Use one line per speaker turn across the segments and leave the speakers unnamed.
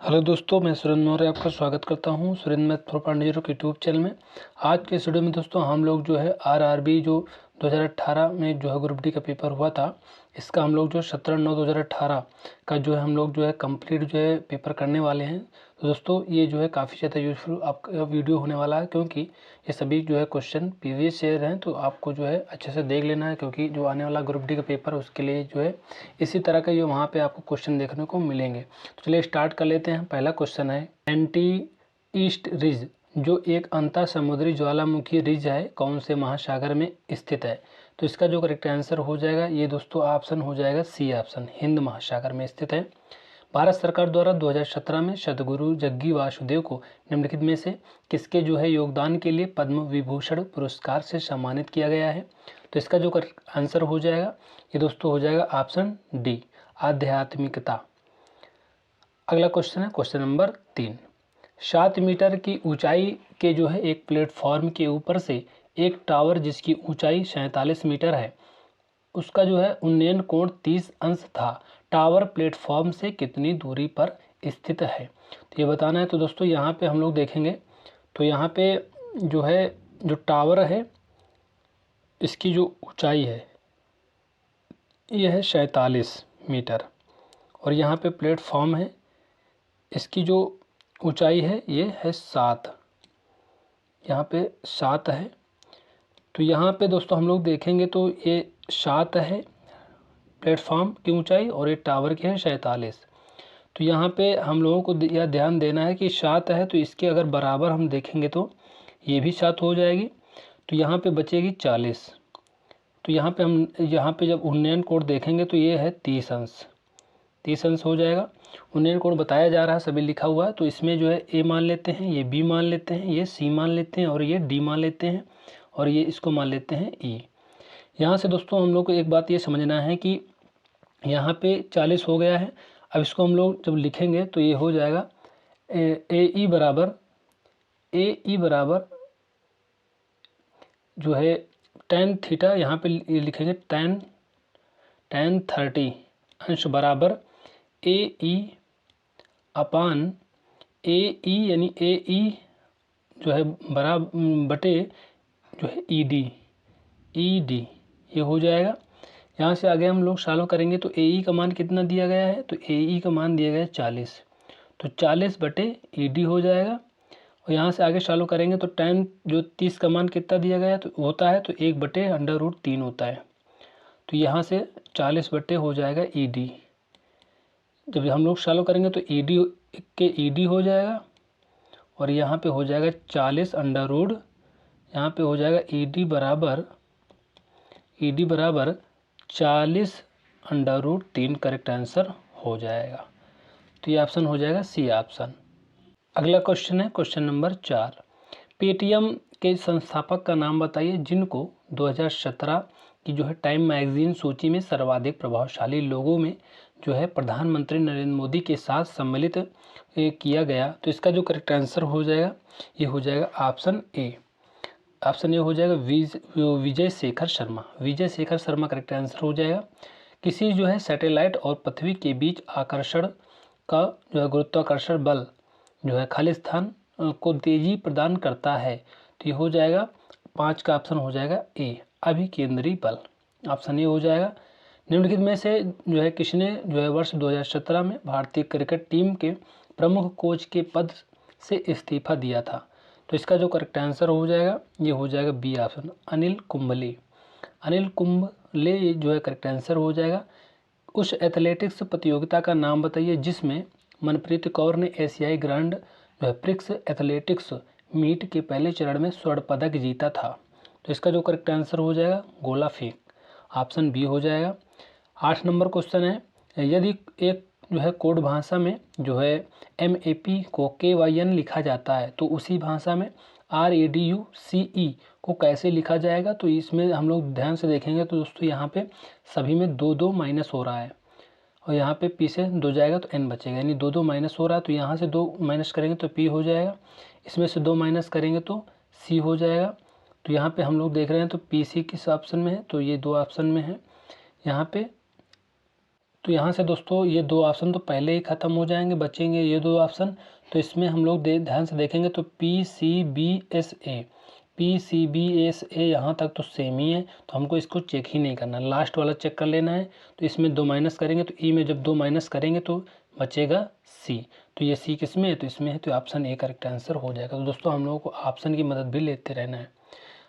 Hello दोस्तों, मैं सुरेंद्र मौर्य आपका स्वागत करता हूं सुरेंद्र मैथ फॉर पांडेजरो के यूट्यूब चैनल में। आज के इस वीडियो में दोस्तों हम लोग जो है आरआरबी जो 2018 में जो है ग्रुप डी का पेपर हुआ था, इसका हम लोग जो 17/9/2018 का जो है हम लोग जो है कंप्लीट जो है पेपर करने वाले हैं। तो दोस्तों ये जो है काफ़ी ज़्यादा यूजफुल आपका वीडियो होने वाला है, क्योंकि ये सभी जो है क्वेश्चन प्रीवियस ईयर हैं, तो आपको जो है अच्छे से देख लेना है, क्योंकि जो आने वाला ग्रुप डी का पेपर है उसके लिए जो है इसी तरह का जो वहाँ पे आपको क्वेश्चन देखने को मिलेंगे। तो चलिए स्टार्ट कर लेते हैं। पहला क्वेश्चन है, एंटी ईस्ट रिज जो एक अंतर समुद्री ज्वालामुखी रिज है कौन से महासागर में स्थित है? तो इसका जो करेक्ट आंसर हो जाएगा ये दोस्तों ऑप्शन हो जाएगा सी ऑप्शन, हिंद महासागर में स्थित है। भारत सरकार द्वारा 2017 में सदगुरु जग्गी वासुदेव को निम्नलिखित में से किसके जो है योगदान के लिए पद्म विभूषण पुरस्कार से सम्मानित किया गया है? तो इसका जो आंसर हो जाएगा ये दोस्तों हो जाएगा ऑप्शन डी, आध्यात्मिकता। अगला क्वेश्चन है क्वेश्चन नंबर 3। 7 मीटर की ऊंचाई के जो है एक प्लेटफॉर्म के ऊपर से एक टावर जिसकी ऊंचाई 47 मीटर है, उसका जो है उन्नयन कोण 30 अंश था, टावर प्लेटफॉर्म से कितनी दूरी पर स्थित है? तो ये बताना है। तो दोस्तों यहाँ पे हम लोग देखेंगे तो यहाँ पे जो है जो टावर है इसकी जो ऊंचाई है यह है 47 मीटर, और यहाँ पे प्लेटफॉर्म है इसकी जो ऊंचाई है ये है 7, यहाँ पे 7 है। तो यहाँ पे दोस्तों हम लोग देखेंगे तो ये 7 है प्लेटफॉर्म की ऊंचाई और ये टावर की है 47। तो यहाँ पे हम लोगों को यह ध्यान देना है कि 7 है तो इसके अगर बराबर हम देखेंगे तो ये भी 7 हो जाएगी, तो यहाँ पे बचेगी 40। तो यहाँ पे जब उन्नयन कोण देखेंगे तो ये है 30 अंश, 30 अंश हो जाएगा। उन्नयन कोण बताया जा रहा है, सभी लिखा हुआ है, तो इसमें जो है ए मान लेते हैं, ये बी मान लेते हैं, ये सी मान लेते हैं और ये डी मान लेते हैं और ये इसको मान लेते हैं ई। यहाँ से दोस्तों हम लोग को एक बात ये समझना है कि यहाँ पे 40 हो गया है। अब इसको हम लोग जब लिखेंगे तो ये हो जाएगा ए ई बराबर जो है tan थीटा, यहाँ पे लिखेंगे tan 30 अंश बराबर ए ई अपान ए ई, यानी ए ई जो है बटे जो है ई डी ये हो जाएगा। यहाँ से आगे हम लोग सॉल्व करेंगे तो ए ई का मान कितना दिया गया है? तो ए ई का मान दिया गया है 40, तो 40 बटे ई डी हो जाएगा। और यहाँ से आगे सॉल्व करेंगे तो tan जो 30 का मान कितना दिया गया है तो होता है तो 1/√3 होता है, तो यहाँ से 40 बटे हो जाएगा ई डी। जब हम लोग सॉल्व करेंगे तो ई डी के ई डी हो जाएगा और यहाँ पे हो जाएगा 40 यहाँ पे हो जाएगा ई डी बराबर 40/√3 करेक्ट आंसर हो जाएगा। तो ये ऑप्शन हो जाएगा सी ऑप्शन। अगला क्वेश्चन है क्वेश्चन नंबर 4। पेटीएम के संस्थापक का नाम बताइए जिनको 2017 की जो है टाइम मैगजीन सूची में सर्वाधिक प्रभावशाली लोगों में जो है प्रधानमंत्री नरेंद्र मोदी के साथ सम्मिलित किया गया। तो इसका जो करेक्ट आंसर हो जाएगा ये हो जाएगा ऑप्शन ए। ऑप्शन ए हो जाएगा विजय शेखर शर्मा। विजय शेखर शर्मा करेक्ट आंसर हो जाएगा। किसी जो है सैटेलाइट और पृथ्वी के बीच आकर्षण का जो है गुरुत्वाकर्षण बल जो है खाली स्थान को तेजी प्रदान करता है, तो ये हो जाएगा 5 का ऑप्शन हो जाएगा ए, अभिकेंद्री बल। ऑप्शन ए हो जाएगा। निम्नलिखित में से जो है किसने जो है वर्ष 2017 में भारतीय क्रिकेट टीम के प्रमुख कोच के पद से इस्तीफा दिया था? तो इसका जो करेक्ट आंसर हो जाएगा ये हो जाएगा बी ऑप्शन, अनिल कुंबले। अनिल कुंबले जो है करेक्ट आंसर हो जाएगा। उस एथलेटिक्स प्रतियोगिता का नाम बताइए जिसमें मनप्रीत कौर ने एशियाई ग्रैंड जो है प्रिक्स एथलेटिक्स मीट के पहले चरण में स्वर्ण पदक जीता था? तो इसका जो करेक्ट आंसर हो जाएगा गोला फेंक, ऑप्शन बी हो जाएगा। 8 नंबर क्वेश्चन है, यदि एक जो है कोड भाषा में जो है MAP को KYN लिखा जाता है तो उसी भाषा में RADUCE को कैसे लिखा जाएगा? तो इसमें हम लोग ध्यान से देखेंगे तो दोस्तों यहाँ पे सभी में 2 माइनस हो रहा है और यहाँ पे P से 2 जाएगा तो N बचेगा, यानी 2 माइनस हो रहा है, तो यहाँ से 2 माइनस करेंगे तो P हो जाएगा, इसमें से 2 माइनस करेंगे तो C हो जाएगा। तो यहाँ पे हम लोग देख रहे हैं तो PC किस ऑप्शन में है? तो ये 2 ऑप्शन में है यहाँ पे। तो यहाँ से दोस्तों ये 2 ऑप्शन तो पहले ही ख़त्म हो जाएंगे, बचेंगे ये 2 ऑप्शन। तो इसमें हम लोग ध्यान से देखेंगे तो PCBSA यहाँ तक तो सेम ही है, तो हमको इसको चेक ही नहीं करना, लास्ट वाला चेक कर लेना है। तो इसमें 2 माइनस करेंगे तो ई में जब 2 माइनस करेंगे तो बचेगा सी। तो ये सी किस में है, तो इसमें है, तो ऑप्शन ए करेक्ट आंसर हो जाएगा। तो दोस्तों हम लोगों को ऑप्शन की मदद भी लेते रहना है।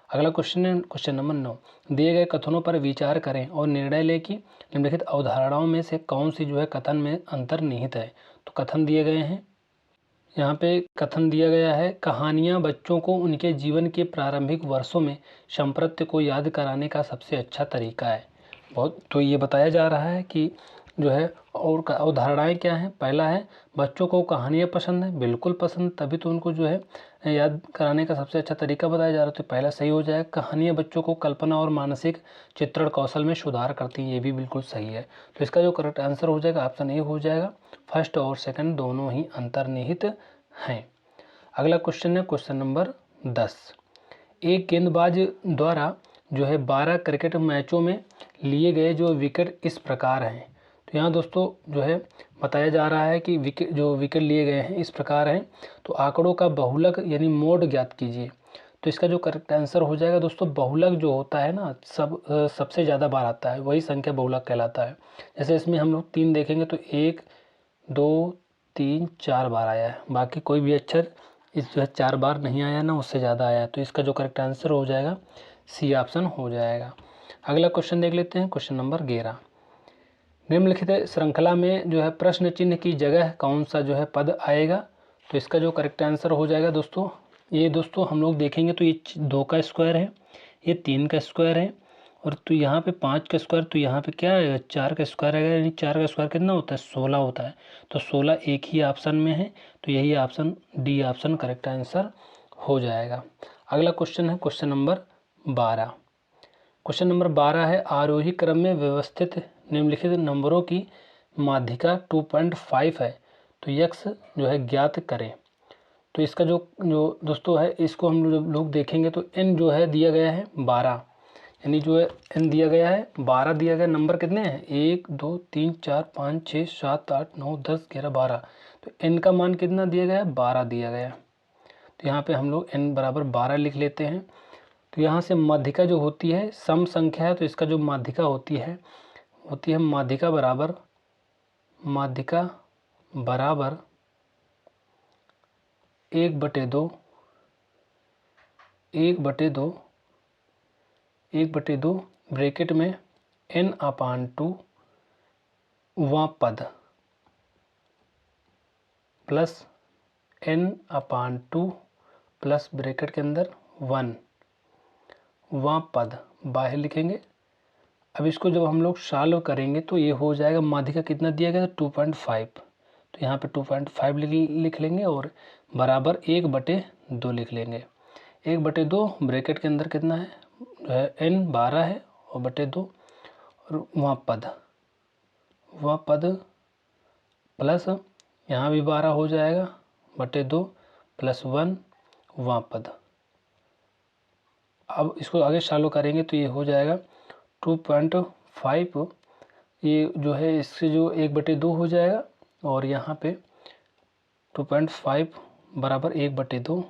अगला क्वेश्चन है क्वेश्चन नंबर 9। दिए गए कथनों पर विचार करें और निर्णय लें कि निम्नलिखित अवधारणाओं में से कौन सी जो है कथन में अंतर्निहित है। तो कथन दिए गए हैं, यहाँ पे कथन दिया गया है, कहानियाँ बच्चों को उनके जीवन के प्रारंभिक वर्षों में संप्रत्य को याद कराने का सबसे अच्छा तरीका है। बहुत तो ये बताया जा रहा है कि जो है और अवधारणाएँ क्या हैं। पहला है बच्चों को कहानियाँ पसंद है, बिल्कुल पसंद, तभी तो उनको जो है याद कराने का सबसे अच्छा तरीका बताया जा रहा है। तो पहला सही हो जाएगा। कहानियाँ बच्चों को कल्पना और मानसिक चित्रण कौशल में सुधार करती हैं, ये भी बिल्कुल सही है। तो इसका जो करेक्ट आंसर हो जाएगा ऑप्शन ए हो जाएगा। फर्स्ट और सेकंड दोनों ही अंतर्निहित हैं। अगला क्वेश्चन है क्वेश्चन नंबर 10। एक गेंदबाज द्वारा जो है 12 क्रिकेट मैचों में लिए गए जो विकेट इस प्रकार हैं। तो यहाँ दोस्तों जो है बताया जा रहा है कि विकेट लिए गए हैं इस प्रकार हैं। तो आंकड़ों का बहुलक यानी मोड ज्ञात कीजिए। तो इसका जो करेक्ट आंसर हो जाएगा दोस्तों, बहुलक जो होता है ना सबसे ज़्यादा बार आता है, वही संख्या बहुलक कहलाता है। जैसे इसमें हम लोग 3 देखेंगे तो 1 2 3 4 बार आया है, बाकी कोई भी अक्षर इस जो है 4 बार नहीं आया ना, उससे ज़्यादा आया है। तो इसका जो करेक्ट आंसर हो जाएगा सी ऑप्शन हो जाएगा। अगला क्वेश्चन देख लेते हैं क्वेश्चन नंबर 11। निम्नलिखित श्रृंखला में जो है प्रश्न चिन्ह की जगह कौन सा जो है पद आएगा। तो इसका जो करेक्ट आंसर हो जाएगा दोस्तों, ये दोस्तों हम लोग देखेंगे तो ये 2 का स्क्वायर है, ये 3 का स्क्वायर है, और तो यहाँ पे 5 का स्क्वायर, तो यहाँ पे क्या आएगा 4 का स्क्वायर आएगा। यानी 4 का स्क्वायर कितना होता है 16 होता है। तो 16 एक ही ऑप्शन में है, तो यही option D option correct answer हो जाएगा। अगला क्वेश्चन है क्वेश्चन नंबर 12। क्वेश्चन नंबर 12 है आरोही क्रम में व्यवस्थित निम्नलिखित नंबरों की माध्यिका 2.5 है, तो यक्स जो है ज्ञात करें। तो इसका जो दोस्तों है इसको हम लोग देखेंगे तो n जो है दिया गया है 12, यानी जो है n दिया गया है 12 दिया गया। नंबर कितने हैं 1 2 3 4 5 6 7 8 9 10 11 12। तो n का मान कितना दिया गया है 12 दिया गया। तो यहाँ पे हम लोग n बराबर 12 लिख लेते हैं। तो यहाँ से माध्यिका जो होती है सम संख्या है, तो इसका जो माध्यिका होती है माध्यिका बराबर 1/2 ब्रैकेट में n/2 वां पद प्लस n/2 प्लस ब्रैकेट के अंदर 1 वां पद बाहर लिखेंगे। अब इसको जब हम लोग सॉल्व करेंगे तो ये हो जाएगा, माध्यिका कितना दिया गया 2.5, तो यहाँ पे 2.5 लिख लेंगे और बराबर 1/2 लिख लेंगे। 1/2 ब्रैकेट के अंदर कितना है जो है n 12 है और बटे 2 और वहाँ पद प्लस यहाँ भी 12 हो जाएगा बटे 2 प्लस 1 वहाँ पद। अब इसको आगे सॉल्व करेंगे तो ये हो जाएगा 2.5, ये जो है इससे जो 1/2 हो जाएगा और यहाँ पे 2.5 बराबर 1/2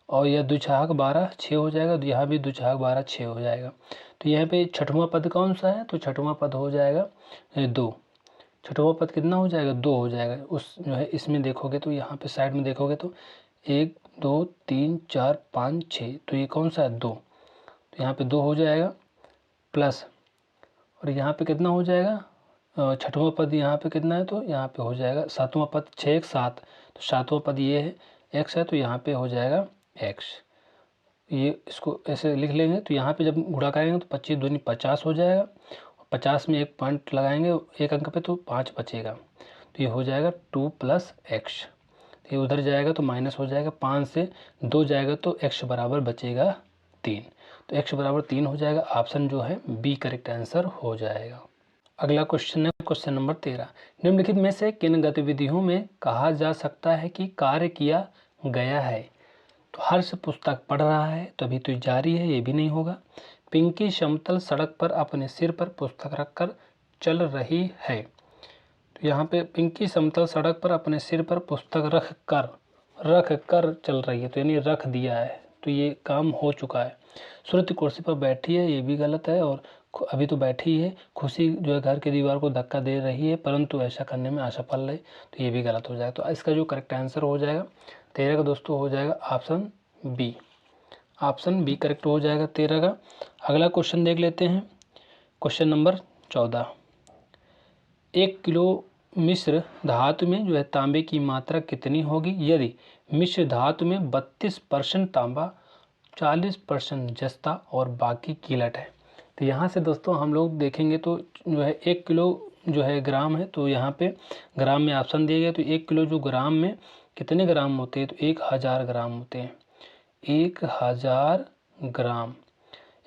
और यह 2 छहाक 12 6 हो जाएगा। तो यहाँ भी 2 छहाक 12 6 हो जाएगा। तो यहाँ पे छठवां पद कौन सा है, तो छठवां पद हो जाएगा 2। छठवां पद कितना हो जाएगा 2 हो जाएगा। उस जो है इसमें देखोगे तो यहाँ पे साइड में देखोगे तो 1 2 3 4 5 6, तो ये कौन सा है 2, तो यहाँ पे 2 हो जाएगा प्लस, और यहाँ पे कितना हो जाएगा छठवां पद यहाँ पे कितना है, तो यहाँ पे हो जाएगा सातवां पद 6 1 7, तो सातवां पद ये है x है, तो यहाँ पे हो जाएगा x। ये इसको ऐसे लिख लेंगे। तो यहाँ पे जब गुणा करेंगे तो 25 दूनी 50 हो जाएगा, 50 में एक पॉइंट लगाएंगे एक अंक पे तो 5 बचेगा, तो ये हो जाएगा 2 + x। ये उधर जाएगा तो माइनस हो जाएगा, 5 से 2 जाएगा तो x बराबर बचेगा 3, तो x बराबर 3 हो जाएगा। ऑप्शन जो है बी करेक्ट आंसर हो जाएगा। अगला क्वेश्चन है क्वेश्चन नंबर 13। निम्नलिखित में से किन गतिविधियों में कहा जा सकता है कि कार्य किया गया है। तो हर्ष पुस्तक पढ़ रहा है, तो अभी तो जारी है, ये भी नहीं होगा। पिंकी समतल सड़क पर अपने सिर पर पुस्तक रखकर चल रही है, तो यहाँ पे पिंकी समतल सड़क पर अपने सिर पर पुस्तक रख कर चल रही है, तो यानी रख दिया है, तो ये काम हो चुका है। श्रुति कुर्सी पर बैठी है, ये भी गलत है, और अभी तो बैठी है। खुशी जो है घर की दीवार को धक्का दे रही है, परंतु ऐसा करने में असफल है, तो ये भी गलत हो जाएगा। तो इसका जो करेक्ट आंसर हो जाएगा 13 का दोस्तों हो जाएगा option B. Option B correct हो जाएगा 13 का। अगला क्वेश्चन देख लेते हैं, क्वेश्चन नंबर 14। 1 किलो मिश्र धातु में जो है तांबे की मात्रा कितनी होगी यदि मिश्र धातु में 32% तांबा, 40% जस्ता और बाकी गिलट है। तो यहाँ से दोस्तों हम लोग देखेंगे तो जो है 1 किलो जो है ग्राम है, तो यहाँ पे ग्राम में ऑप्शन दिया गया, तो 1 किलो जो ग्राम में कितने ग्राम होते हैं, तो 1000 ग्राम होते हैं। 1000 ग्राम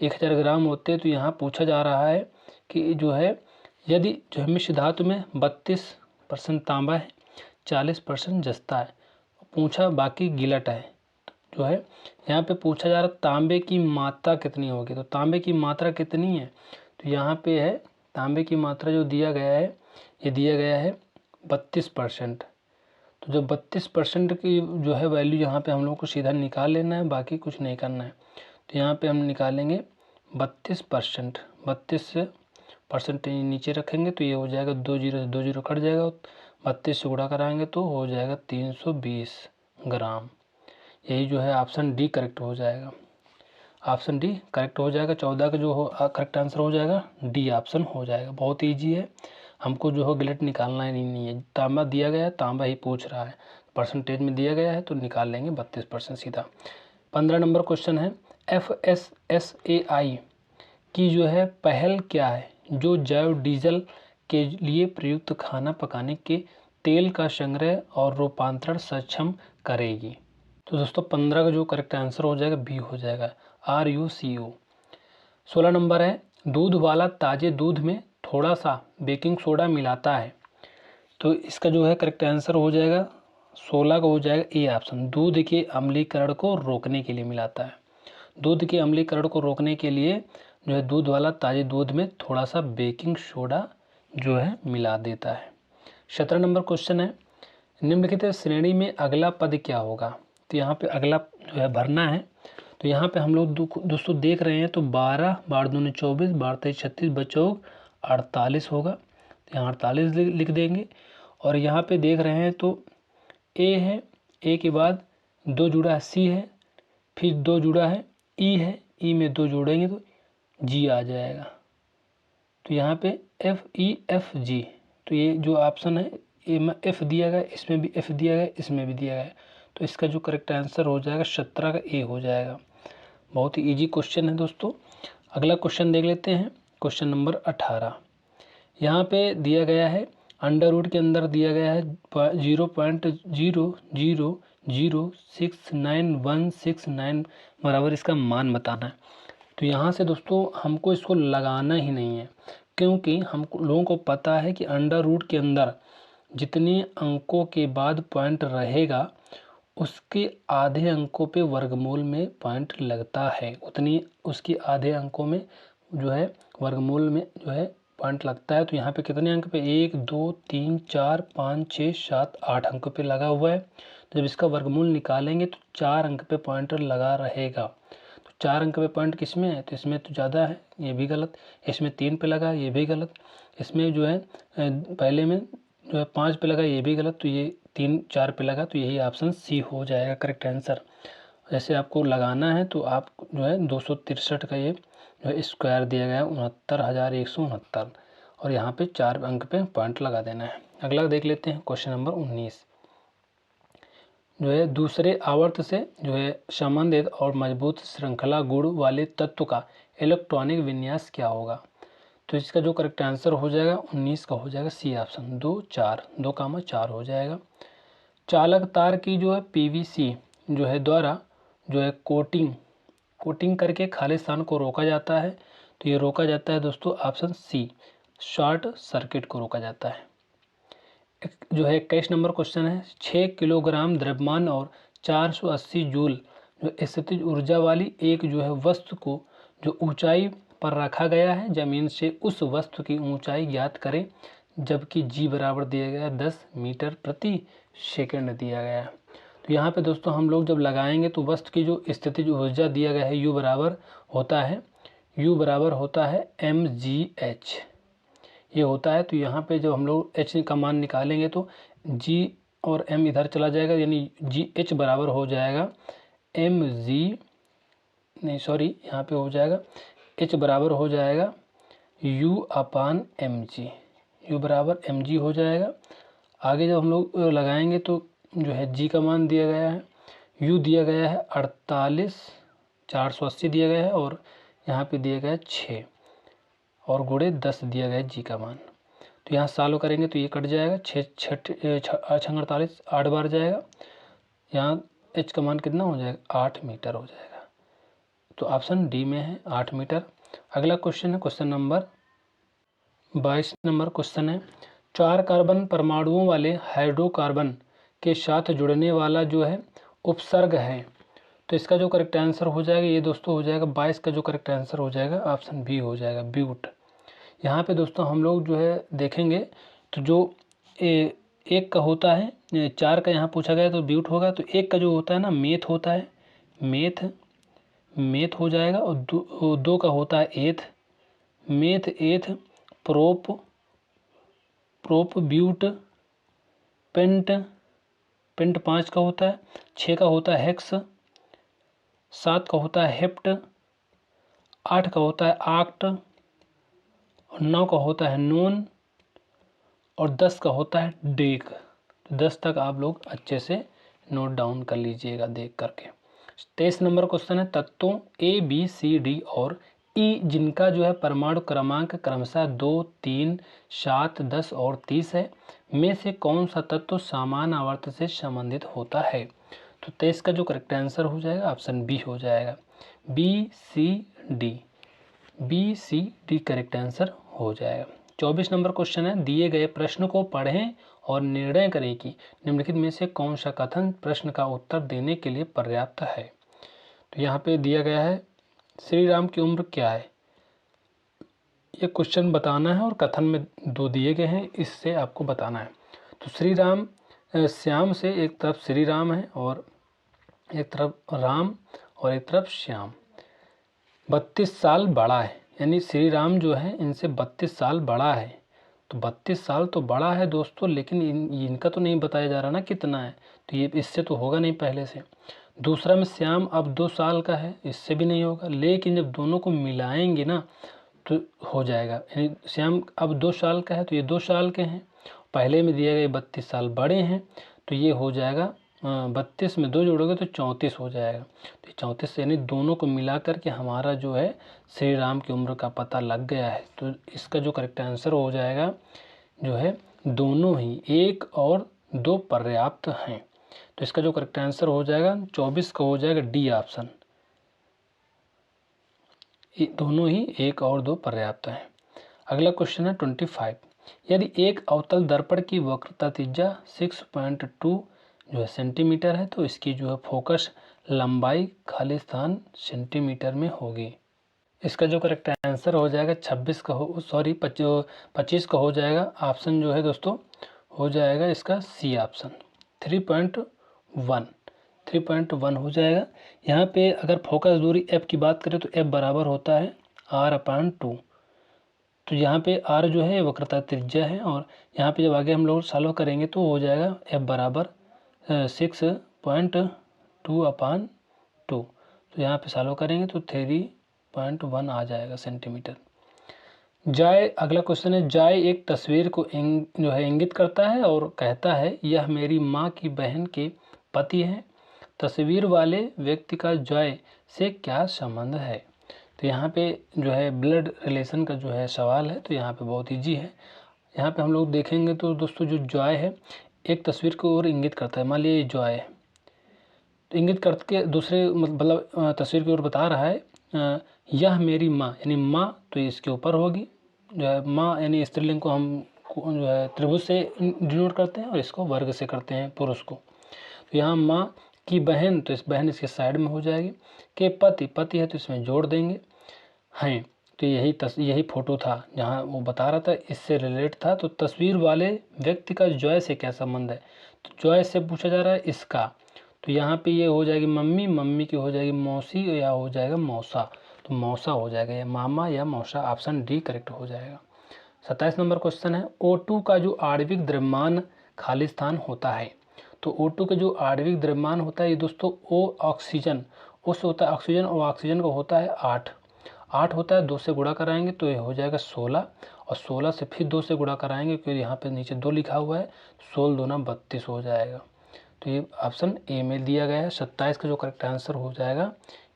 1000 ग्राम होते हैं। तो यहाँ पूछा जा रहा है कि जो है यदि जो है मिश्र धातु में 32% तांबा है, 40% जस्ता है, पूछा बाकी गिलट है, जो है यहाँ पे पूछा जा रहा तांबे की मात्रा कितनी होगी। तो तांबे की मात्रा कितनी है, तो यहाँ पे है तांबे की मात्रा जो दिया गया है, ये दिया गया है 32%। तो जो 32% की जो है वैल्यू यहाँ पे हम लोग को सीधा निकाल लेना है, बाकी कुछ नहीं करना है। तो यहाँ पे हम निकालेंगे 32%, 32% नीचे रखेंगे, तो ये हो जाएगा 2 जीरो से 2 जीरो कट जाएगा, 32 से गुणा कराएंगे तो हो जाएगा 320 ग्राम। यही जो है ऑप्शन डी करेक्ट हो जाएगा। ऑप्शन डी करेक्ट हो जाएगा। 14 का जो हो करेक्ट आंसर हो जाएगा डी ऑप्शन हो जाएगा। बहुत ईजी है, हमको जो है गिलट निकालना ही नहीं है। तांबा दिया गया है, तांबा ही पूछ रहा है, परसेंटेज में दिया गया है, तो निकाल लेंगे 32% सीधा। 15 नंबर क्वेश्चन है, FSSAI की जो है पहल क्या है जो जैव डीजल के लिए प्रयुक्त खाना पकाने के तेल का संग्रह और रूपांतरण सक्षम करेगी। तो दोस्तों 15 का जो करेक्ट आंसर हो जाएगा बी हो जाएगा, RUCO। 16 नंबर है, दूध वाला ताजे दूध में थोड़ा सा बेकिंग सोडा मिलाता है। तो इसका जो है करेक्ट आंसर हो जाएगा 16 का हो जाएगा ए ऑप्शन, दूध के अम्लीकरण को रोकने के लिए मिलाता है। दूध के अम्लीकरण को रोकने के लिए जो है दूध वाला ताजे दूध में थोड़ा सा बेकिंग सोडा जो है मिला देता है। 17 नंबर क्वेश्चन है, निम्नलिखित श्रेणी में अगला पद क्या होगा। तो यहाँ पे अगला जो है भरना है। तो यहाँ पे हम लोग दोस्तों देख रहे हैं, तो 12 बार 2 24 बार 23 36 बचौक 48 होगा, तो यहाँ 48 लिख देंगे। और यहाँ पे देख रहे हैं तो ए है, ए के बाद 2 जुड़ा है सी है, फिर 2 जुड़ा है ई है, ई में 2 जोड़ेंगे तो जी आ जाएगा। तो यहाँ पे FEFG, तो ये जो ऑप्शन है ए में एफ दिया गया, इसमें भी एफ दिया गया, इसमें भी दिया गया, तो इसका जो करेक्ट आंसर हो जाएगा 17 का ए हो जाएगा। बहुत ही इजी क्वेश्चन है दोस्तों। अगला क्वेश्चन देख लेते हैं, क्वेश्चन नंबर 18। यहाँ पे दिया गया है अंडर रूट के अंदर दिया गया है 0.00069169 बराबर इसका मान बताना है। तो यहाँ से दोस्तों हमको इसको लगाना ही नहीं है, क्योंकि हम लोगों को पता है कि अंडर रूट के अंदर जितने अंकों के बाद पॉइंट रहेगा उसके आधे अंकों पे वर्गमूल में पॉइंट लगता है, उतनी उसके आधे अंकों में जो है वर्गमूल में जो है पॉइंट लगता है। तो यहाँ पे कितने अंक पे 1 2 3 4 5 6 7 8 अंकों पे लगा हुआ है। तो जब इसका वर्गमूल निकालेंगे तो 4 अंक पे पॉइंटर लगा रहेगा। तो 4 अंक पे पॉइंट किस में है, तो इसमें तो ज़्यादा है, ये भी गलत। इसमें 3 पे लगा, ये भी गलत। इसमें जो है पहले में जो है 5 पे लगा, ये भी गलत। तो ये 3 4 पे लगा, तो यही ऑप्शन सी हो जाएगा करेक्ट आंसर। जैसे आपको लगाना है तो आप जो है 263 का ये जो है स्क्वायर दिया गया है 69,169, और यहाँ पे 4 अंक पे पॉइंट लगा देना है। अगला देख लेते हैं क्वेश्चन नंबर 19। जो है दूसरे आवर्त से जो है संबंधित और मजबूत श्रृंखला गुण वाले तत्व का इलेक्ट्रॉनिक विन्यास क्या होगा। तो इसका जो करेक्ट आंसर हो जाएगा 19 का हो जाएगा सी ऑप्शन, 2 4 हो जाएगा। चालक तार की जो है PVC जो है द्वारा जो है कोटिंग करके खाली स्थान को रोका जाता है। तो ये रोका जाता है दोस्तों ऑप्शन सी, शॉर्ट सर्किट को रोका जाता है। जो है 21 नंबर क्वेश्चन है, 6 किलोग्राम द्रव्यमान और 480 जूल जो स्थितिज ऊर्जा वाली एक जो है वस्तु को जो ऊंचाई पर रखा गया है जमीन से, उस वस्तु की ऊंचाई ज्ञात करें जबकि g बराबर दिया गया है 10 मीटर प्रति सेकंड दिया गया है। तो यहाँ पे दोस्तों हम लोग जब लगाएंगे तो वस्तु की जो स्थितिज ऊर्जा दिया गया है U बराबर होता है mgh ये होता है। तो यहाँ पे जब हम लोग h का मान निकालेंगे तो g और m इधर चला जाएगा, यानी GH बराबर हो जाएगा यहाँ पे हो जाएगा h बराबर हो जाएगा U/mg, U बराबर mg हो जाएगा। आगे जब हम लोग लगाएंगे तो जो है g का मान दिया गया है, U दिया गया है 48,480 दिया गया है और यहाँ पे दिया गया है 6 और गुणे 10 दिया गया है g का मान। तो यहाँ सॉल्व करेंगे तो ये कट जाएगा, 6×48 8 बार जाएगा। यहाँ h का मान कितना हो जाएगा 8 मीटर हो जाएगा। तो ऑप्शन डी में है 8 मीटर। अगला क्वेश्चन है क्वेश्चन नंबर 22 नंबर क्वेश्चन है 4 कार्बन परमाणुओं वाले हाइड्रोकार्बन के साथ जुड़ने वाला जो है उपसर्ग है। तो इसका जो करेक्ट आंसर हो जाएगा ये दोस्तों हो जाएगा 22 का जो करेक्ट आंसर हो जाएगा ऑप्शन बी हो जाएगा ब्यूट। यहाँ पे दोस्तों हम लोग जो है देखेंगे तो जो एक का होता है 4 का यहाँ पूछा गया तो ब्यूट होगा। तो एक का जो होता है ना मेथ होता है, मेथ हो जाएगा और दो का होता है एथ, मेथ एथ प्रोप ब्यूट पेंट 5 का होता है, 6 का होता है हेक्स, 7 का होता है हेप्ट, 8 का होता है आक्ट और 9 का होता है नोन और 10 का होता है डेक। तो 10 तक आप लोग अच्छे से नोट डाउन कर लीजिएगा देख करके। 23 नंबर क्वेश्चन है तत्वों A, B, C, D और E जिनका जो है परमाणु क्रमांक क्रमशः 2, 3, 7, 10 और 30 है में से कौन सा तत्व समान आवर्त से संबंधित होता है। तो 23 का जो करेक्ट आंसर हो जाएगा ऑप्शन बी हो जाएगा, B C D correct answer हो जाएगा। 24 नंबर क्वेश्चन है दिए गए प्रश्न को पढ़ें और निर्णय करें कि निम्नलिखित में से कौन सा कथन प्रश्न का उत्तर देने के लिए पर्याप्त है। तो यहाँ पे दिया गया है श्री राम की उम्र क्या है, ये क्वेश्चन बताना है और कथन में 2 दिए गए हैं, इससे आपको बताना है। तो श्री राम श्याम से एक तरफ श्री राम है और एक तरफ राम और एक तरफ श्याम 32 साल बड़ा है, यानी श्री राम जो है इनसे 32 साल बड़ा है। तो 32 साल तो बड़ा है दोस्तों, लेकिन इनका तो नहीं बताया जा रहा ना कितना है, तो ये इससे तो होगा नहीं पहले से। दूसरा में श्याम अब 2 साल का है, इससे भी नहीं होगा, लेकिन जब दोनों को मिलाएंगे ना तो हो जाएगा। यानी श्याम अब 2 साल का है तो ये 2 साल के हैं, पहले में दिया गया 32 साल बड़े हैं, तो ये हो जाएगा 32 में 2 जोड़ोगे तो 34 हो जाएगा। तो 34 यानी दोनों को मिला कर के हमारा जो है श्री राम की उम्र का पता लग गया है। तो इसका जो करेक्ट आंसर हो जाएगा जो है दोनों ही 1 और 2 पर्याप्त हैं। तो इसका जो करेक्ट आंसर हो जाएगा 24 का हो जाएगा डी ऑप्शन, दोनों ही 1 और 2 पर्याप्त हैं। अगला क्वेश्चन है 25 यदि एक अवतल दर्पण की वक्रता त्रिज्या 6.2 जो है सेंटीमीटर है तो इसकी जो है फोकस लंबाई खाली स्थान सेंटीमीटर में होगी। इसका जो करेक्ट आंसर हो जाएगा 25 का हो जाएगा ऑप्शन जो है दोस्तों हो जाएगा इसका सी ऑप्शन 3.1 हो जाएगा। यहाँ पे अगर फोकस दूरी f की बात करें तो f बराबर होता है r/2। तो यहाँ पे r जो है वक्रता त्रिज्या है और यहाँ पे जब आगे हम लोग सॉल्व करेंगे तो हो जाएगा f बराबर 6.2/2। तो यहाँ पे सॉल्व करेंगे तो 3.1 आ जाएगा सेंटीमीटर। जाय अगला क्वेश्चन है जाय एक तस्वीर को जो है इंगित करता है और कहता है यह मेरी माँ की बहन के पति हैं। तस्वीर वाले व्यक्ति का जॉय से क्या संबंध है। तो यहाँ पे जो है ब्लड रिलेशन का जो है सवाल है, तो यहाँ पे बहुत ईजी है। यहाँ पे हम लोग देखेंगे तो दोस्तों जो जॉय है एक तस्वीर को और इंगित करता है। मान लीजिए जॉय है तो इंगित करके दूसरे मतलब तस्वीर की ओर बता रहा है यह मेरी माँ, यानी माँ तो इसके ऊपर होगी जो है माँ, यानी स्त्रीलिंग को हम जो है त्रिभुज से डिनोट करते हैं और इसको वर्ग से करते हैं पुरुष को। तो यहाँ माँ की बहन तो इस बहन इसके साइड में हो जाएगी, के पति है तो इसमें जोड़ देंगे, हैं तो यही फ़ोटो था जहाँ वो बता रहा था, इससे रिलेट था। तो तस्वीर वाले व्यक्ति का जॉय से क्या संबंध है, तो जॉय से पूछा जा रहा है इसका। तो यहाँ पे ये हो जाएगी मम्मी, मम्मी की हो जाएगी मौसी या हो जाएगा मौसा, तो मौसा हो जाएगा, या मामा या मौसा, ऑप्शन डी करेक्ट हो जाएगा। 27 नंबर क्वेश्चन है O2 का जो आणविक द्रव्यमान खाली स्थान होता है। तो O2 का जो आणविक द्रव्यमान होता है ये दोस्तों O ऑक्सीजन, उस होता है ऑक्सीजन, और ऑक्सीजन का होता है 8 होता है। 2 से गुणा कराएंगे तो ये हो जाएगा 16, और 16 से फिर 2 से गुणा कराएंगे क्योंकि यहाँ पे नीचे 2 लिखा हुआ है, 16 दूना 32 हो जाएगा। तो ये ऑप्शन ए में दिया गया है। 27 का जो करेक्ट आंसर हो जाएगा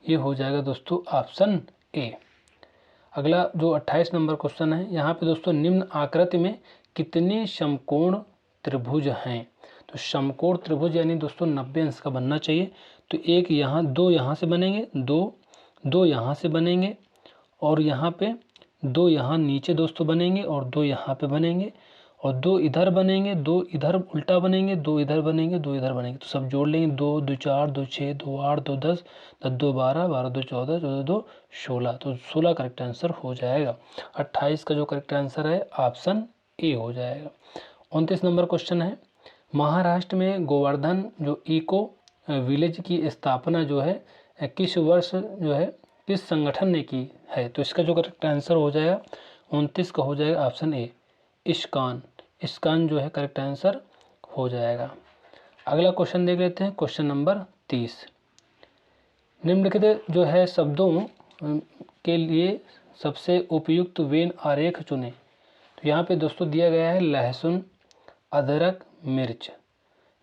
ये हो जाएगा दोस्तों ऑप्शन ए। अगला जो 28 नंबर क्वेश्चन है, यहाँ पे दोस्तों निम्न आकृति में कितने समकोण त्रिभुज हैं। तो समकोण त्रिभुज यानी दोस्तों 90 अंश का बनना चाहिए। तो एक यहाँ, 2 यहाँ से बनेंगे, 2 यहाँ से बनेंगे, और यहाँ पे 2 यहाँ नीचे दोस्तों बनेंगे, और 2 यहाँ पे बनेंगे, और 2 इधर बनेंगे, 2 इधर उल्टा बनेंगे, 2 इधर बनेंगे, 2 इधर बनेंगे। तो सब जोड़ लेंगे, 2 2 4 2 6 2 8 2 10 10 2 12 12 2 14 14 2 16, तो 16 करेक्ट आंसर हो जाएगा। 28 का जो करेक्ट आंसर है ऑप्शन ए हो जाएगा। 29 नंबर क्वेश्चन है, महाराष्ट्र में गोवर्धन जो इको विलेज की स्थापना जो है किस वर्ष जो है किस संगठन ने की है। तो इसका जो करेक्ट आंसर हो जाएगा 29 का हो जाएगा ऑप्शन ए इस्कान। इस्कान जो है करेक्ट आंसर हो जाएगा। अगला क्वेश्चन देख लेते हैं, क्वेश्चन नंबर 30। निम्नलिखित जो है शब्दों के लिए सबसे उपयुक्त वेन आरेख चुनें। तो यहाँ पे दोस्तों दिया गया है लहसुन, अदरक, मिर्च।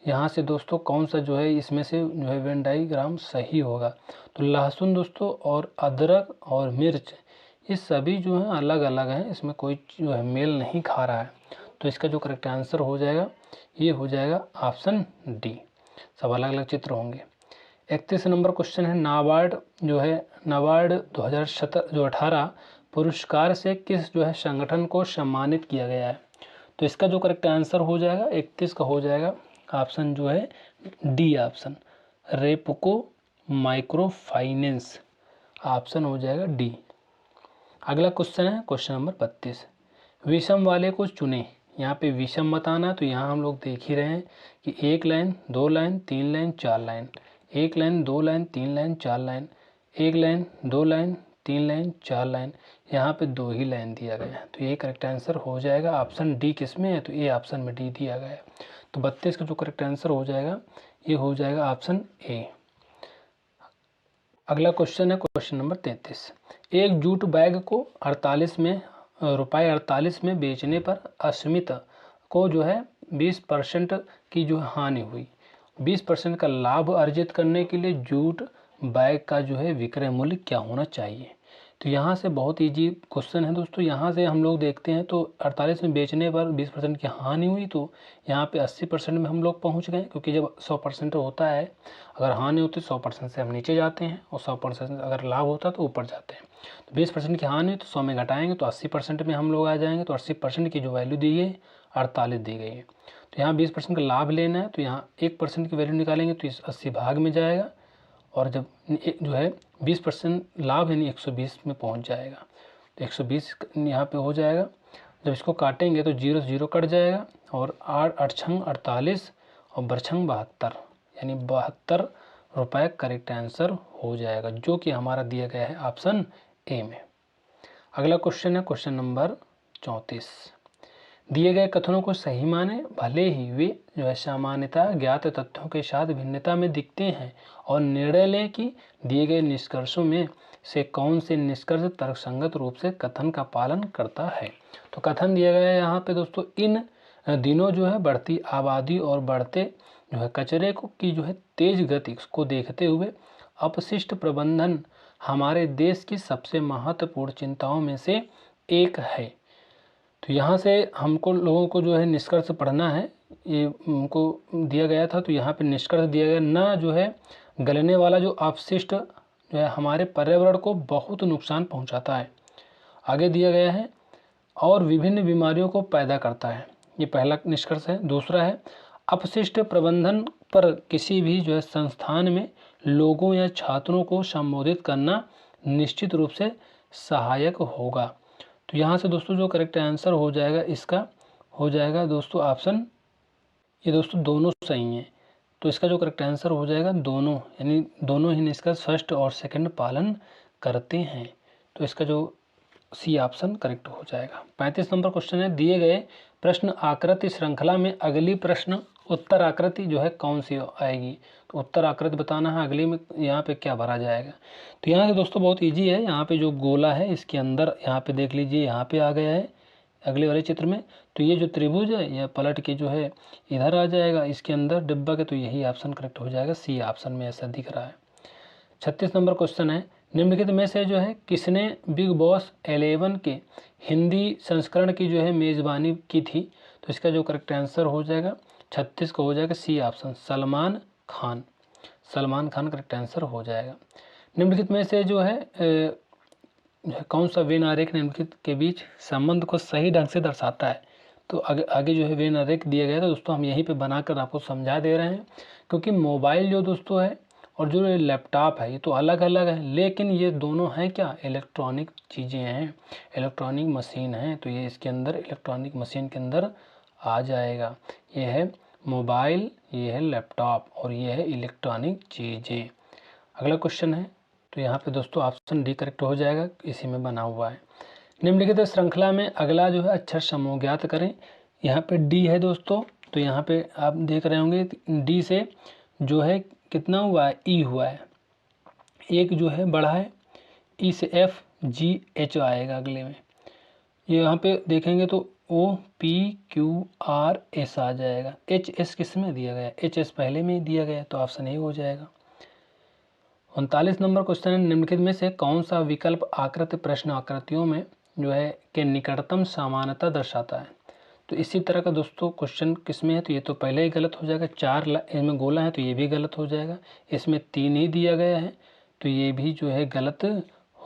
यहाँ से दोस्तों कौन सा जो है इसमें से जो है वेन डायग्राम सही होगा। तो लहसुन दोस्तों और अदरक और मिर्च ये सभी जो हैं अलग अलग हैं, इसमें कोई जो है मेल नहीं खा रहा है। तो इसका जो करेक्ट आंसर हो जाएगा ये हो जाएगा ऑप्शन डी, सब अलग अलग चित्र होंगे। 31 नंबर क्वेश्चन है, नाबार्ड जो है नाबार्ड 2018 पुरस्कार से किस जो है संगठन को सम्मानित किया गया है। तो इसका जो करेक्ट आंसर हो जाएगा 31 का हो जाएगा ऑप्शन जो है D option, Repco micro finance, option हो जाएगा डी। अगला क्वेश्चन है क्वेश्चन नंबर 32, विषम वाले को चुनें। यहाँ पे विषम बताना, तो यहाँ हम लोग देख ही रहे हैं कि 1 line 2 line 3 line 4 line, 1 line 2 line 3 line 4 line, 1 line 2 line 3 line 4 line, यहाँ पे 2 ही लाइन दिया गया है। तो ये करेक्ट आंसर हो जाएगा ऑप्शन डी। किस में है, तो ये ऑप्शन में डी दिया गया है। तो 32 का जो करेक्ट आंसर हो जाएगा ये हो जाएगा ऑप्शन ए। अगला क्वेश्चन है क्वेश्चन नंबर 33, एक जूट बैग को 48 में रुपये 48 में बेचने पर अस्मित को जो है 20% की जो हानि हुई। 20% का लाभ अर्जित करने के लिए जूट बैग का जो है विक्रय मूल्य क्या होना चाहिए। तो यहाँ से बहुत ईजी क्वेश्चन है दोस्तों। यहाँ से हम लोग देखते हैं तो 48 में बेचने पर 20% की हानि हुई, तो यहाँ पे 80% में हम लोग पहुँच गए, क्योंकि जब 100% होता है, अगर हानि होती है 100% से हम नीचे जाते हैं, और 100% अगर लाभ होता है तो ऊपर जाते हैं। तो 20% की हानि हुई तो 100 में घटाएंगे तो 80% में हम लोग आ जाएंगे। तो 80% की जो वैल्यू दी है 48 दी गई है। तो यहाँ 20% का लाभ लेना है, तो यहाँ 1% की वैल्यू निकालेंगे तो इस 80 भाग में जाएगा, और जब जो है 20% लाभ यानी 120 में पहुंच जाएगा। तो 120 यहाँ पे हो जाएगा। जब इसको काटेंगे तो 0 से 0 कट जाएगा, और 8 8 छंग 48 और बरछंग 72, यानी 72 रुपये करेक्ट आंसर हो जाएगा, जो कि हमारा दिया गया है ऑप्शन ए में। अगला क्वेश्चन है क्वेश्चन नंबर 34, दिए गए कथनों को सही माने, भले ही वे जो है सामान्यतः ज्ञात तथ्यों के साथ भिन्नता में दिखते हैं, और निर्णय लें कि दिए गए निष्कर्षों में से कौन से निष्कर्ष तर्कसंगत रूप से कथन का पालन करता है। तो कथन दिया गया है यहाँ पे दोस्तों, इन दिनों जो है बढ़ती आबादी और बढ़ते जो है कचरे को की जो है तेज गति को देखते हुए अपशिष्ट प्रबंधन हमारे देश की सबसे महत्वपूर्ण चिंताओं में से एक है। तो यहाँ से हमको लोगों को जो है निष्कर्ष पढ़ना है, ये हमको दिया गया था। तो यहाँ पे निष्कर्ष दिया गया, ना जो है गलने वाला जो अपशिष्ट जो है हमारे पर्यावरण को बहुत नुकसान पहुँचाता है। आगे दिया गया है, और विभिन्न बीमारियों को पैदा करता है, ये पहला निष्कर्ष है। दूसरा है, अपशिष्ट प्रबंधन पर किसी भी जो है संस्थान में लोगों या छात्रों को संबोधित करना निश्चित रूप से सहायक होगा। तो यहाँ से दोस्तों जो करेक्ट आंसर हो जाएगा इसका हो जाएगा दोस्तों ऑप्शन, ये दोस्तों दोनों सही हैं। तो इसका जो करेक्ट आंसर हो जाएगा दोनों, यानी दोनों ही इसका फर्स्ट और सेकंड पालन करते हैं। तो इसका जो सी ऑप्शन करेक्ट हो जाएगा। 35 नंबर क्वेश्चन है, दिए गए प्रश्न आकृति श्रृंखला में अगली प्रश्न उत्तर आकृति जो है कौन सी आएगी। तो उत्तर आकृति बताना है, अगली में यहाँ पे क्या भरा जाएगा। तो यहाँ से दोस्तों बहुत इजी है, यहाँ पे जो गोला है इसके अंदर यहाँ पे देख लीजिए, यहाँ पे आ गया है अगले वाले चित्र में। तो ये जो त्रिभुज है यह पलट के जो है इधर आ जाएगा इसके अंदर डिब्बा के। तो यही ऑप्शन करेक्ट हो जाएगा, सी ऑप्शन में ऐसा दिख रहा है। 36 नंबर क्वेश्चन है, निम्नलिखित में से जो है किसने बिग बॉस 11 के हिंदी संस्करण की जो है मेज़बानी की थी। तो इसका जो करेक्ट आंसर हो जाएगा 36 को हो जाएगा C option, Salman Khan. Salman Khan correct answer हो जाएगा। निम्नलिखित में से जो है कौन सा वेन आरेख निम्नलिखित के बीच संबंध को सही ढंग से दर्शाता है। तो आगे जो है वेन आरेख दिया गया था दोस्तों, हम यहीं पे बनाकर आपको समझा दे रहे हैं, क्योंकि मोबाइल जो दोस्तों है और जो लैपटॉप है ये तो अलग अलग है, लेकिन ये दोनों हैं क्या, इलेक्ट्रॉनिक चीज़ें हैं, इलेक्ट्रॉनिक मशीन हैं। तो ये इसके अंदर इलेक्ट्रॉनिक मशीन के अंदर आ जाएगा। ये है मोबाइल, ये है लैपटॉप और ये है इलेक्ट्रॉनिक चीज़ें। अगला क्वेश्चन है, तो यहाँ पे दोस्तों ऑप्शन डी करेक्ट हो जाएगा, इसी में बना हुआ है। निम्नलिखित श्रृंखला में अगला जो है अक्षर समूह ज्ञात करें। यहाँ पे डी है दोस्तों, तो यहाँ पे आप देख रहे होंगे डी से जो है कितना हुआ है, ई हुआ है, एक जो है बड़ा है, ई से एफ जी एच आएगा अगले में। ये यहाँ पे देखेंगे तो O P Q R S आ जाएगा। एच एस किस में दिया गया, एच एस पहले में दिया गया, तो ऑप्शन ए हो जाएगा। 39 नंबर क्वेश्चन है, निम्नलिखित में से कौन सा विकल्प आकृति प्रश्न आकृतियों में जो है के निकटतम समानता दर्शाता है। तो इसी तरह का दोस्तों क्वेश्चन किस में है, तो ये तो पहले ही गलत हो जाएगा। 4 इसमें गोला है तो ये भी गलत हो जाएगा। इसमें 3 ही दिया गया है तो ये भी जो है गलत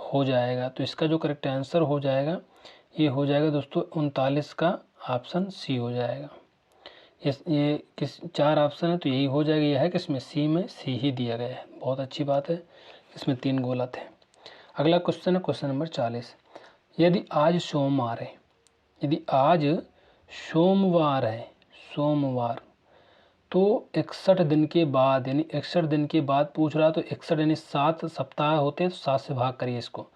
हो जाएगा। तो इसका जो करेक्ट आंसर हो जाएगा ये हो जाएगा दोस्तों 39 का ऑप्शन सी हो जाएगा। ये किस 4 ऑप्शन है तो यही हो जाएगा। यह है कि इसमें सी में सी ही दिया गया है, बहुत अच्छी बात है। इसमें 3 गोला थे। अगला क्वेश्चन है क्वेश्चन नंबर 40, यदि आज सोमवार है, यदि आज सोमवार है, सोमवार, तो 61 दिन के बाद, यानी 61 दिन के बाद पूछ रहा, तो 61 यानी 7 सप्ताह होते हैं, तो 7 से भाग करिए इसको,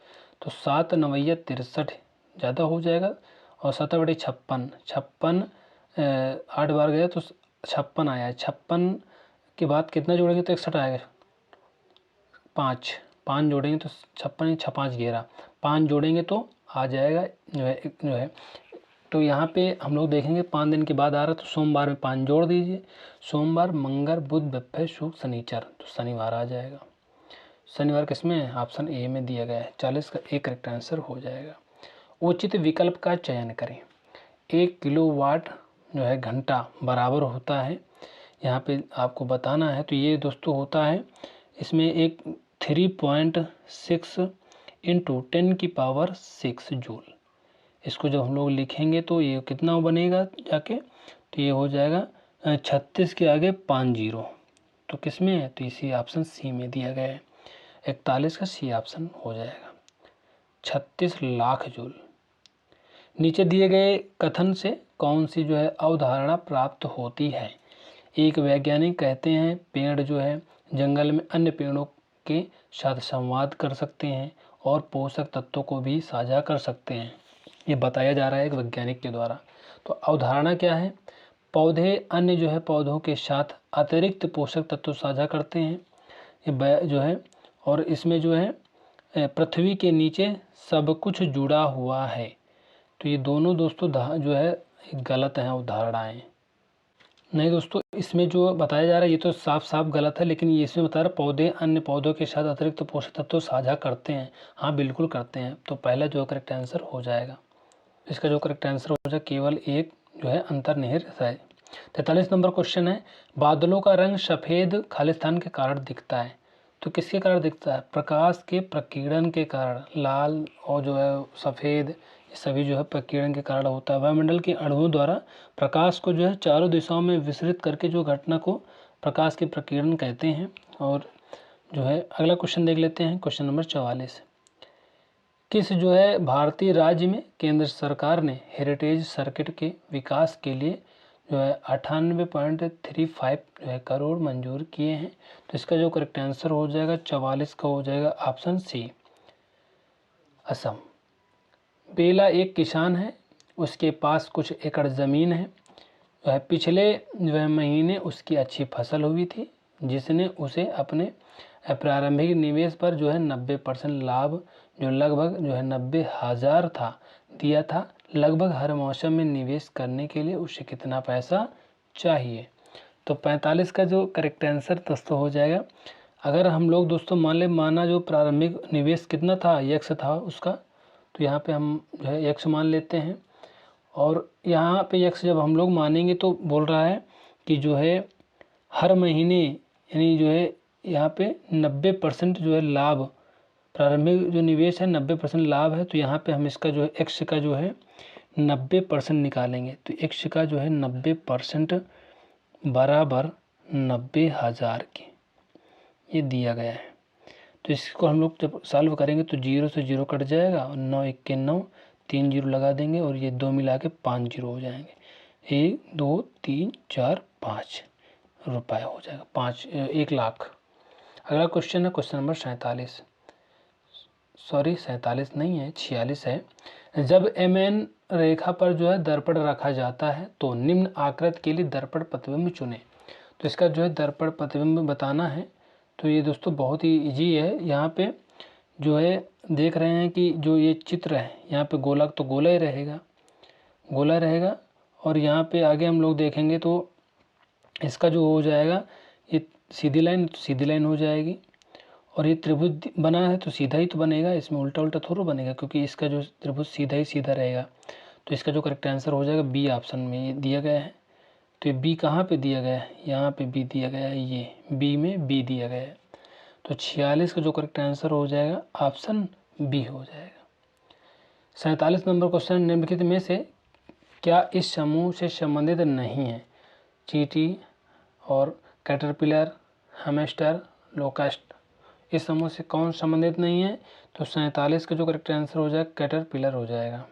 तो 7 9 63 ज़्यादा हो जाएगा, और 7 बटे 56, 56 8 बार गया तो 56 आया है। 56 के बाद कितना जोड़ेंगे तो 61 आएगा, 5 जोड़ेंगे तो 56 5 11, 5 जोड़ेंगे तो आ जाएगा जो है। तो यहाँ पे हम लोग देखेंगे 5 दिन के बाद आ रहा है, तो सोमवार में 5 जोड़ दीजिए, सोमवार मंगल बुध बृहस्पति शुक्र शनिचर, तो शनिवार आ जाएगा। शनिवार किसमें है, ऑप्शन ए में दिया गया है। 40 का एक करेक्ट आंसर हो जाएगा। उचित विकल्प का चयन करें। 1 किलोवाट जो है घंटा बराबर होता है, यहाँ पे आपको बताना है। तो ये दोस्तों होता है, इसमें एक 3.6 × 10⁻6 जूल। इसको जब हम लोग लिखेंगे तो ये कितना बनेगा जाके, तो ये हो जाएगा 36 के आगे 5 जीरो, तो किस में है, तो इसी ऑप्शन सी में दिया गया है। 41 का सी ऑप्शन हो जाएगा। 36 लाख जूल। नीचे दिए गए कथन से कौन सी जो है अवधारणा प्राप्त होती है। एक वैज्ञानिक कहते हैं पेड़ जो है जंगल में अन्य पेड़ों के साथ संवाद कर सकते हैं और पोषक तत्वों को भी साझा कर सकते हैं, ये बताया जा रहा है एक वैज्ञानिक के द्वारा। तो अवधारणा क्या है, पौधे अन्य जो है पौधों के साथ अतिरिक्त पोषक तत्व साझा करते हैं, ये जो है, और इसमें जो है पृथ्वी के नीचे सब कुछ जुड़ा हुआ है। तो ये दोनों दोस्तों जो है गलत हैं अवधारणाएं। नहीं दोस्तों, इसमें जो बताया जा रहा है ये तो साफ साफ गलत है, लेकिन ये इसमें बता रहा है पौधे अन्य पौधों के साथ अतिरिक्त पोषक तत्व साझा करते हैं। हाँ बिल्कुल करते हैं, तो पहला जो करेक्ट आंसर हो जाएगा। इसका जो करेक्ट आंसर हो जाएगा केवल एक जो है अंतर्निहित है। 43 नंबर क्वेश्चन है, बादलों का रंग सफ़ेद खालिस्तान के कारण दिखता है। तो किसके कारण दिखता है, प्रकाश के प्रकीर्णन के कारण। लाल और जो है सफ़ेद सभी जो है प्रकीर्णन के कारण होता है। वायुमंडल के अणुओं द्वारा प्रकाश को जो है चारों दिशाओं में विसरित करके जो घटना को प्रकाश के प्रकीर्णन कहते हैं। और जो है अगला क्वेश्चन देख लेते हैं, क्वेश्चन नंबर 44, किस जो है भारतीय राज्य में केंद्र सरकार ने हेरिटेज सर्किट के विकास के लिए जो है 98.35 जो है करोड़ मंजूर किए हैं। तो इसका जो करेक्ट आंसर हो जाएगा 44 का हो जाएगा ऑप्शन सी, असम। बेला एक किसान है, उसके पास कुछ एकड़ ज़मीन है। वह पिछले जो है महीने उसकी अच्छी फसल हुई थी, जिसने उसे अपने प्रारंभिक निवेश पर जो है 90% लाभ जो लगभग जो है 90,000 था दिया था। लगभग हर मौसम में निवेश करने के लिए उसे कितना पैसा चाहिए? तो 45 का जो करेक्ट आंसर दोस्तों हो जाएगा। अगर हम लोग दोस्तों माना जो प्रारंभिक निवेश कितना था, यक्स था उसका, तो यहाँ पे हम जो है यक्स मान लेते हैं। और यहाँ पे यक्स जब हम लोग मानेंगे तो बोल रहा है कि जो है हर महीने यानी जो है यहाँ पे 90% जो है लाभ, प्रारंभिक जो निवेश है 90% लाभ है। तो यहाँ पे हम इसका जो है एक्स का जो है 90% निकालेंगे। तो एक्स का जो है 90% बराबर 90,000 के ये दिया गया है। तो इसको हम लोग जब सॉल्व करेंगे तो 0 से 0 कट जाएगा और 9 1 के 9, 3 जीरो लगा देंगे और ये 2 मिला के 5 जीरो हो जाएंगे। 1 2 3 4 5 रुपये हो जाएगा, 1 लाख। अगला क्वेश्चन है क्वेश्चन नंबर 47, सॉरी 47 नहीं है 46 है। जब MN रेखा पर जो है दर्पण रखा जाता है तो निम्न आकृति के लिए दर्पण प्रतिबिंब चुनें। तो इसका जो है दर्पण प्रतिबिंब बताना है। तो ये दोस्तों बहुत ही इजी है। यहाँ पे जो है देख रहे हैं कि जो ये चित्र है यहाँ पे गोला तो गोला ही रहेगा, गोला रहेगा। और यहाँ पे आगे हम लोग देखेंगे तो इसका जो हो जाएगा ये सीधी लाइन, तो सीधी लाइन हो जाएगी। और ये त्रिभुज बना है तो सीधा ही तो बनेगा, इसमें उल्टा उल्टा थोड़ा बनेगा, क्योंकि इसका जो त्रिभुज सीधा ही सीधा रहेगा। तो इसका जो करेक्ट आंसर हो जाएगा बी ऑप्शन में ये दिया गया है। तो ये बी कहाँ पे दिया गया है? यहाँ पे बी दिया गया है, ये बी में बी दिया गया है। तो 46 का जो करेक्ट आंसर हो जाएगा ऑप्शन बी हो जाएगा। 47 नंबर क्वेश्चन, निम्नलिखित में से क्या इस समूह से संबंधित नहीं है? चींटी और कैटरपिलर, हैमस्टर, लोकस्ट, इस समूह से कौन संबंधित नहीं है? तो 47 का जो करेक्ट आंसर हो जाएगा कैटरपिलर हो जाएगा।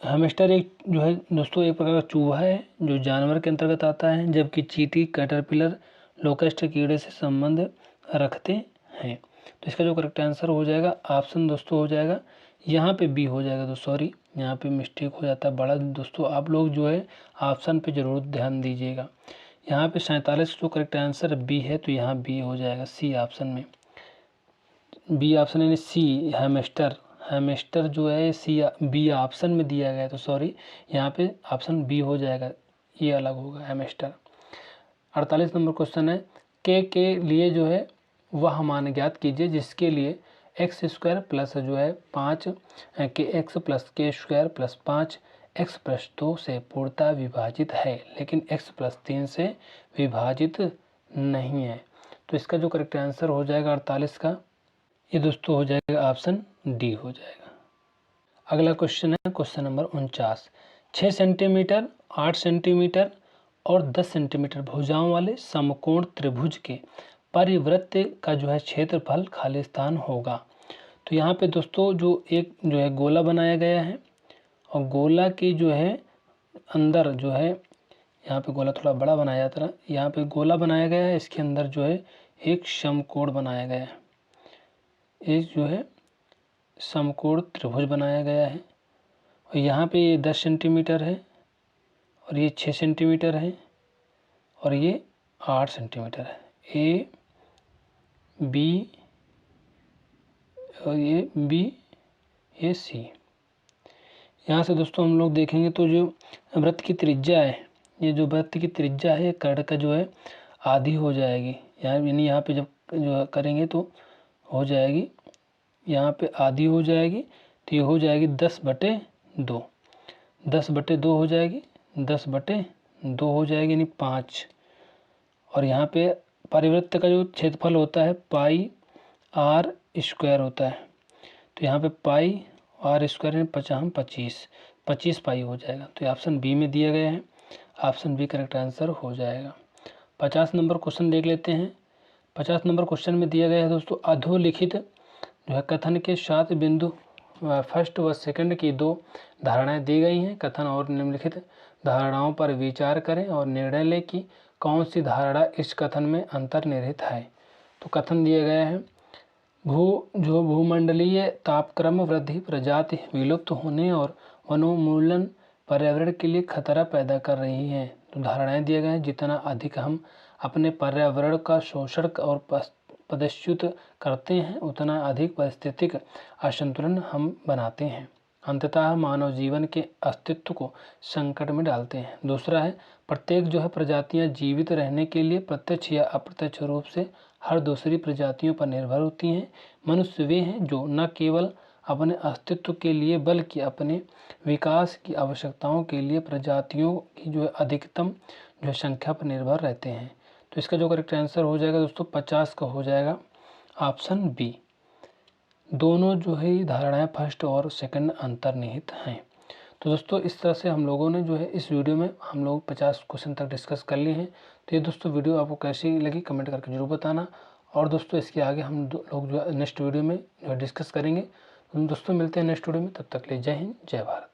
हैमस्टर एक जो है दोस्तों एक प्रकार का चूहा है जो जानवर के अंतर्गत आता है, जबकि चींटी, कैटरपिलर, लोकस्ट कीड़े से संबंध रखते हैं। तो इसका जो करेक्ट आंसर हो जाएगा ऑप्शन दोस्तों हो जाएगा यहाँ पे बी हो जाएगा। तो सॉरी यहाँ पे मिस्टेक हो जाता है बड़ा दोस्तों, आप लोग जो है ऑप्शन पे ज़रूर ध्यान दीजिएगा। यहाँ पे 47 जो करेक्ट आंसर बी है, तो यहाँ बी हो जाएगा सी ऑप्शन में। बी ऑप्शन यानी सी हैमस्टर, हैमस्टर जो है सी बी ऑप्शन में दिया गया है। तो सॉरी यहाँ पे ऑप्शन बी हो जाएगा, ये अलग होगा हैमस्टर। 48 नंबर क्वेश्चन है, के लिए जो है वह मान ज्ञात कीजिए जिसके लिए एक्स स्क्वायर प्लस जो है 5 के एक्स प्लस के स्क्वायर प्लस 5 एक्स प्लस 2 से पूर्णतः विभाजित है, लेकिन एक्स प्लस 3 से विभाजित नहीं है। तो इसका जो करेक्ट आंसर हो जाएगा 48 का, ये दोस्तों हो जाएगा ऑप्शन डी हो जाएगा। अगला क्वेश्चन है क्वेश्चन नंबर 49, 6 सेंटीमीटर, 8 सेंटीमीटर और 10 सेंटीमीटर भुजाओं वाले समकोण त्रिभुज के परिवृत्त का जो है क्षेत्रफल खाली स्थान होगा। तो यहाँ पे दोस्तों जो एक जो है गोला बनाया गया है और गोला की जो है अंदर जो है यहाँ पे गोला थोड़ा बड़ा बनाया जाता है, यहाँ पे गोला बनाया गया है, इसके अंदर जो है एक समकोण बनाया गया है, एक जो है समकोण त्रिभुज बनाया गया है। और यहाँ पे ये 10 सेंटीमीटर है और ये 6 सेंटीमीटर है और ये 8 सेंटीमीटर है, ए बी और ये बी, ये सी। यहाँ से दोस्तों हम लोग देखेंगे तो जो वृत्त की त्रिज्या है, ये जो वृत्त की त्रिज्या है कर्ण का जो है आधी हो जाएगी, यानी यहाँ पे जब जो करेंगे तो हो जाएगी, यहाँ पे आधी हो जाएगी। तो ये हो जाएगी 10/2, 10/2 हो जाएगी, 10/2 हो जाएगी यानी 5। और यहाँ पे परिवृत्त का जो क्षेत्रफल होता है पाई आर स्क्वायर होता है। तो यहाँ पे पाई आर स्क्वायर यानी 25 पाई हो जाएगा। तो ये ऑप्शन बी में दिया गया है, ऑप्शन बी करेक्ट आंसर हो जाएगा। 50 नंबर क्वेश्चन देख लेते हैं। 50 नंबर क्वेश्चन में दिया गया है दोस्तों, अधोलिखित जो है कथन के 7 बिंदु फर्स्ट व सेकंड की 2 धारणाएं दी गई हैं। कथन और निम्नलिखित धारणाओं पर विचार करें और निर्णय लें कि कौन सी धारणा इस कथन में अंतर्निहित है। तो कथन दिया गया है, भूमंडलीय तापक्रम वृद्धि प्रजाति विलुप्त होने और वनोन्मूलन पर्यावरण के लिए खतरा पैदा कर रही है। तो धारणाएं दिए गए हैं, जितना अधिक हम अपने पर्यावरण का शोषण और पदच्युत करते हैं उतना अधिक पारिस्थितिक असंतुलन हम बनाते हैं, अंततः मानव जीवन के अस्तित्व को संकट में डालते हैं। दूसरा है, प्रत्येक जो है प्रजातियां जीवित रहने के लिए प्रत्यक्ष या अप्रत्यक्ष रूप से हर दूसरी प्रजातियों पर निर्भर होती हैं। मनुष्य वे हैं जो न केवल अपने अस्तित्व के लिए बल्कि अपने विकास की आवश्यकताओं के लिए प्रजातियों की जो है अधिकतम जो संख्या पर निर्भर रहते हैं। तो इसका जो करेक्ट आंसर हो जाएगा दोस्तों 50 का हो जाएगा ऑप्शन बी। दोनों जो है धारणाएं फर्स्ट और सेकंड अंतर्निहित हैं। तो दोस्तों इस तरह से हम लोगों ने जो है इस वीडियो में हम लोग 50 क्वेश्चन तक डिस्कस कर लिए हैं। तो ये दोस्तों वीडियो आपको कैसी लगी कमेंट करके जरूर बताना। और दोस्तों इसके आगे हम लोग जो है नेक्स्ट वीडियो में जो है डिस्कस करेंगे। दोस्तों मिलते हैं नेक्स्ट वीडियो में, तब तक के लिए जय हिंद जय भारत।